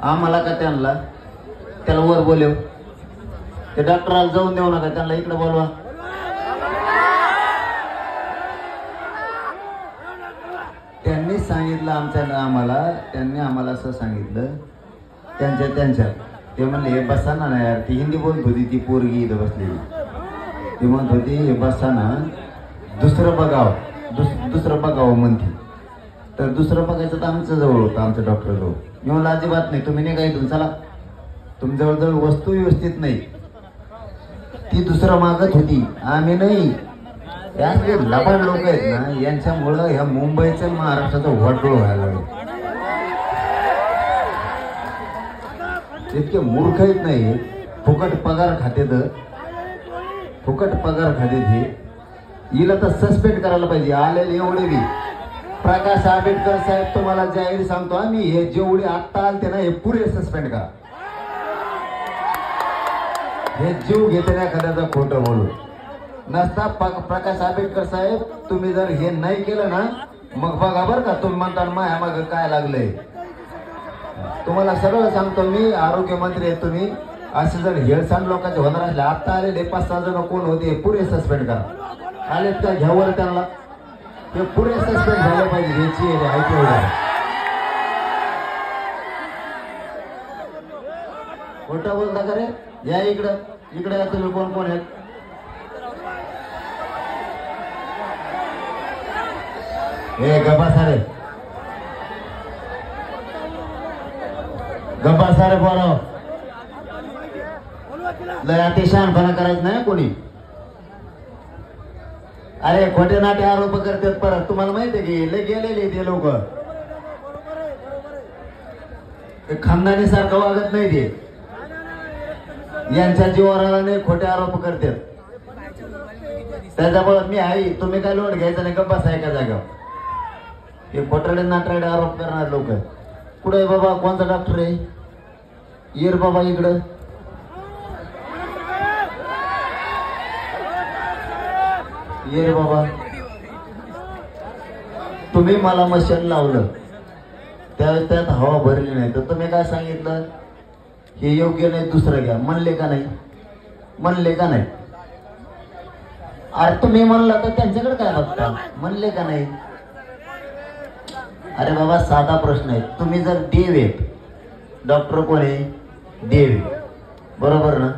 आम्हाला का त्यांना त्याला वर बोलव, ते डॉक्टराला जाऊन देऊ नका, त्यांना इकडे बोलवा. त्यांनी सांगितलं त्यांनी आम्हाला असं सांगितलं त्यांच्या ते म्हणले हे बसा ना यार. ती हिंदी बोलत होती ती पोरगी इथं बसलेली. ती म्हणत होती हे बसा ना, दुसरं बघावं म्हणते. तर दुसरं बघायचं तर आमच्या जवळ होतं, आमच्या डॉक्टर जवळ. मी म्हणलं अजिबात नाही, तुम्ही नाही काय इथून चला, तुमच्याजवळ वस्तू व्यवस्थित नाही. ती दुसरं मागत होती, आम्ही नाही. त्या जे लबाड लोक आहेत ना, यांच्यामुळं ह्या मुंबईचं महाराष्ट्राचं वाटोळ व्हायला लागलं. इतके मूर्ख आहेत नाही, फुकट पगार खातेत हे. हिला तर सस्पेंड करायला पाहिजे. आलेले एवढे बी प्रकाश आंबेडकर साहेब, तुम्हाला जाहीर सांगतो आम्ही, हे जेवढे आत्ता आलते ना हे पुरे सस्पेंड करा. हे जीव घेते ना एखाद्याचा खोटं बोलून नसता. प्रकाश आंबेडकर साहेब, तुम्ही जर हे नाही केलं ना, मग बघा बरं का, तुम्ही म्हणता माया माग काय लागलंय. तुम्हाला सगळं सांगतो मी, आरोग्य मंत्री आहे तुम्ही. असे जर हेळसांड लोकांचे होणार असले, आता आलेले 5-6 जण कोण होते पुरे सस्पेंड करा. आलेत का घ्यावर त्यांना, ते पुरे सस्पेंड झाले पाहिजे. याची खोटं बोलता का रे? या इकडे या तुम्ही, कोण आहेत? हे गप्पा सारे बोलाव. लय अतिशहाणपणा करायचं नाही कोणी. अरे खोटे नाटे आरोप करतात परत. तुम्हाला माहितीये की लय गेलेले ते लोक, खानदानी सारखं वागत नाही ते. यांच्या जीवाला नाही, खोटे आरोप करतात. त्याच्यामुळे मी आहे, तुम्ही काय लोट घ्यायचं नाही, गप्पा आहे का जागा. हे खोटाडे नाटाडे आरोप करणार लोक. कुठे बाबा, कोणता डॉक्टर आहे? येर बाबा इकडं. ये बाबा, तुम्ही मला मशीन लावलं त्यावेळेस त्यात हवा भरली नाही, तर तुम्ही काय सांगितलं? हे योग्य नाही, दुसरं घ्या. म्हणले का नाही? अरे तुम्ही म्हणलं तर त्यांच्याकडे काय बघता? म्हणले का नाही? अरे बाबा, साधा प्रश्न आहे. तुम्ही जर देव आहेत, डॉक्टर कोण आहे? देव, बरोबर ना?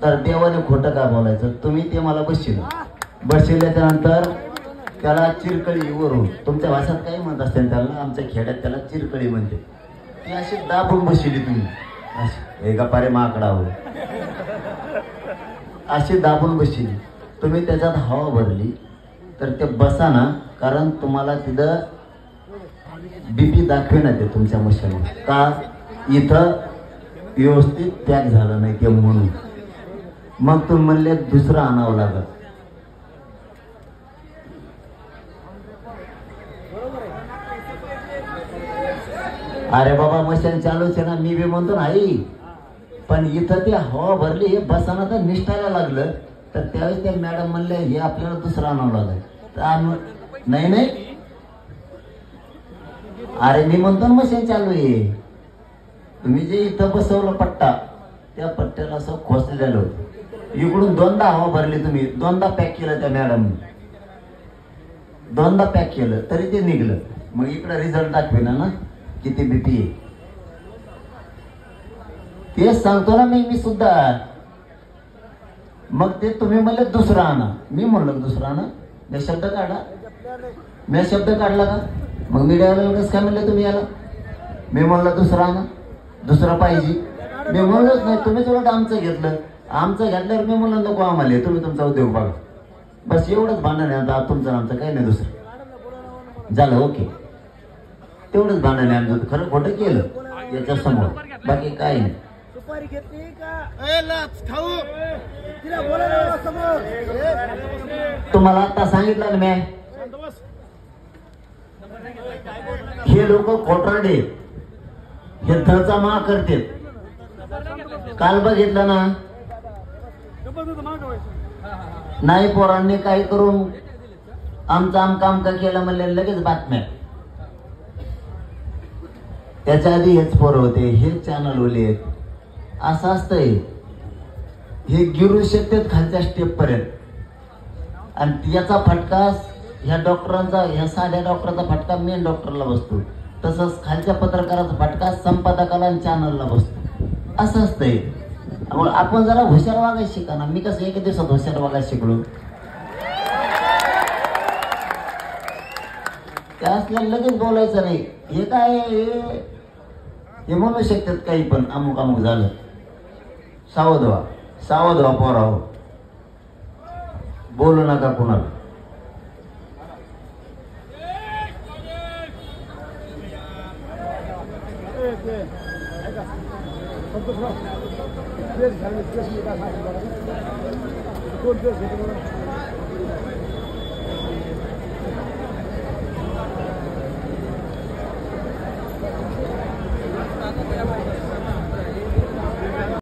तर देवाने खोटं का बोलायचं? तुम्ही ते मला बसविल्याच्या नंतर त्याला चिरकळी वरून, तुमच्या भाषेत काही म्हणत असते त्याला, आमच्या खेड्यात त्याला चिरकळी म्हणते. ती अशी दाबून बसविली तुम्ही, अशी एका पारे माकडावर अशी दाबून बसविली तुम्ही. त्याच्यात हवा भरली तर ते बसा ना, कारण तुम्हाला तिथं बीपी दाखवेना ते तुमच्या मशीनवर. का? इथं व्यवस्थित पॅक झालं नाही ते म्हणून. मग तुम्ही म्हणले दुसरं आणावं लागत. अरे बाबा, मशीन चालूच आहे ना, मी बी म्हणतो ना आई, पण इथं ती हवा भरली, हे बसाना तर निष्ठायला लागलं. तर त्यावेळेस त्या मॅडम म्हणले हे आपल्याला दुसरं आणावं लागेल. तर नाही, अरे मी म्हणतो ना मशीन चालू आहे. तुम्ही जे इथं बसवलं पट्टा, त्या पट्ट्याला असं खोचलेलं होतं. इकडून 2दा हवा भरली तुम्ही, 2दा पॅक केलं त्या मॅडमने, 2दा पॅक केलं तरी ते निघलं. मग इकडे रिझल्ट दाखवेना ना किती बीपी आहे. तेच सांगतो ना मी सुद्धा. मग ते तुम्ही म्हणले दुसरं आणा, मी म्हणलं दुसरं आणा. मी शब्द काढला का? मग मीडियाला कसं काय म्हणले तुम्ही याला? मी म्हणलं दुसरं आणा, दुसरं पाहिजे. मी म्हणलोच नाही, तुम्हीच उलट आमचं घेतलं. आमचं घेतल्यावर मी म्हणलं नको आम्हाला, तुम्ही तुमचा उद्योग बघा. बस एवढंच भांडण आहे आता तुमचं आमचं, काही नाही दुसरं. झालं, ओके. तेवढंच भांडण आहे आमचं. खरं खोटं केलं याच्या समोर, बाकी काही नाही. तुम्हाला आता सांगितलं ना मी, हे लोक खोटारडे, हे थळचा मा करते. काल बघितलं ना, नाही पोरांनी काही करून आमचं काम का केलं म्हणले लगेच बातम्या. त्याच्या आधी हेच पोरं होते, हेच चॅनल ओले आहेत. असं असतंय, हे गिरू शकतात खालच्या स्टेप पर्यंत. आणि याचा फटका ह्या डॉक्टरांचा, ह्या साध्या डॉक्टरचा फटका मेन डॉक्टरला बसतो. तसंच खालच्या पत्रकाराचा फटका संपादकाला आणि चॅनलला बसतो. असं असतंय. आपण जरा हुशार वागायला शिका ना. मी कसं एका दिवसात हुशार वागायला शिकलो. त्या असल्याला लगेच बोलायचं नाही. हे काय हे म्हणू शकतात काही पण, अमुक अमुक झालं. सावध व्हा, सावध व्हा पोराहो. बोलू नका कुणाला. Yes,